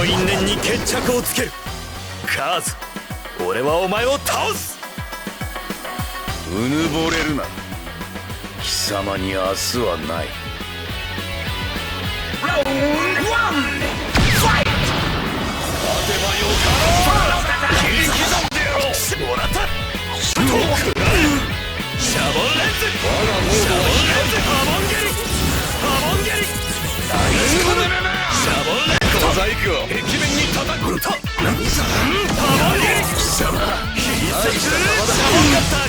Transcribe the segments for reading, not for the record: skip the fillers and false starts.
の因縁に決着をつける。カーズ、俺はお前を倒す。うぬぼれるな。貴様に明日はない。ラウンド1、ファイト。勝てばよかろう。切り刻んでやろう。もらった。シャボンレンズ。シャボンレンズ。ハモンゲリ。ハモンゲリ。シャボンレンズ。小細工を壁面に叩く。ハモンゲリ。貴様。大した玉だ。シャボンカッター。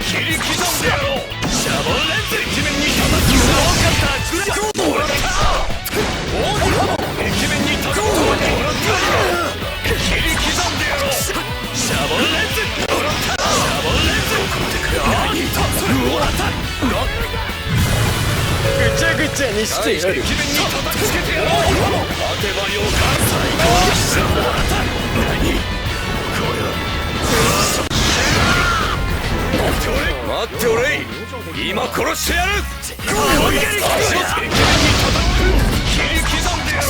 切り刻んでやろう。シャボンレンズ。壁面に叩く。シャボンカッター。もらった。大きいハモン。壁面に叩く。もらった。切り刻んでやろう。シャボンレンズ。もらった。シャボンレンズ。もらった。ぐちゃぐちゃにしてやる。壁面に叩きつけてやろう。勝てばよか。最高だ。もらった。何これは。待っておれい。今殺してやる。攻撃。壁面に叩く。切り刻んでやろう。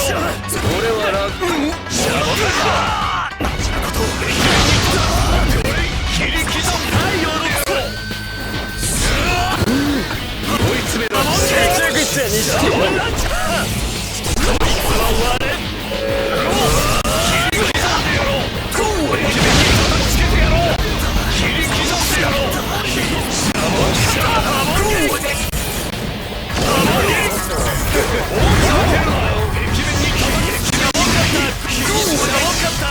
俺は楽。シャボンレンズ。何なことを。切り刻んでやろう。追い詰めろ。ぐちゃぐちゃにしてやる。こいつは終われ。切り刻んでやろう。壁面に叩きつけてやろう。切り刻んでやろう。シャボンシャボンゲリ。ハモンゲリ。大きな手の壁面に叩きつけてやろう。シャボンカッター。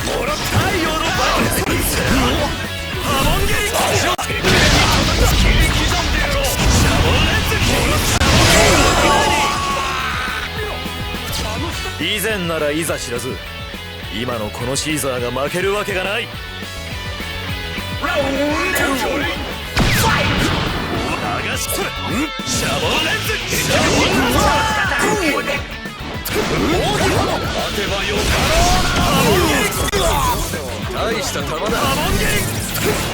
もらった太陽のバカ。ハモンゲリ。壁面に叩き切り刻んでやろう。シャボンレンズ。もらった。以前ならいざ知らず、今のこのシーザーが負けるわけがない。ラウンド2、ファイト。流しこれ。シャボンレンズ。シャボンレンズ。勝てばよかろうな。ハモンゲリ。大した玉だ。ハモンゲリ。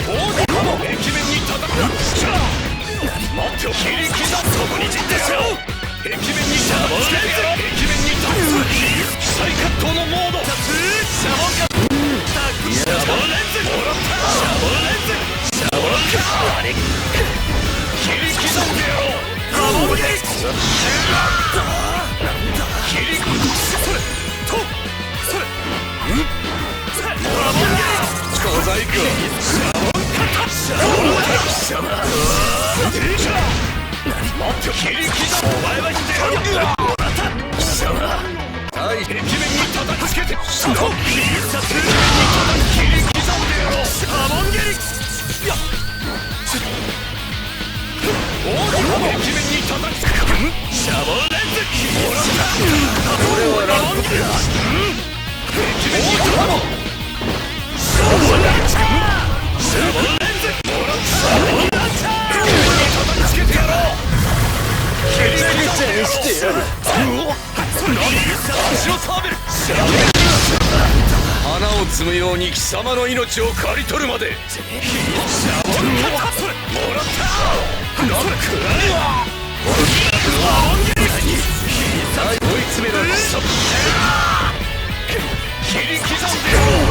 大きいハモン。壁面に叩く。待ってお。切り刻む。そこに陣でしろ。壁面にシャボンレンズ。壁面に立つ。再カットのモード。シャボンカット。シャボンレンズ。もらった。シャボンレンズ。シャボンカット。切り刻んでやろう。ハモンゲリ。切り刻む。それとそれ。ハモンゲリ。小細工。シャボンカット。シャボンカット。シャボンカット。待って切り刻む。お前はしてやる。もらった。シャボン。壁面に叩きつけて。シャボン。切り刻んでやろう。ハモンゲリ。やっ。大きな壁面に叩きつける。シャボンレンズ。もらった。俺はラモンゲリ。壁面に叩く。シャボンレンズ。シャボンレンズ。もらった。壁面に叩きつけてやろう。切り刻んでしてやる。足を触る。花を摘むように貴様の命を刈り取るまで。シャボンカット。もらった。なんくらえ。ハモンゲリ。追い詰めろ。切り刻んでやろう。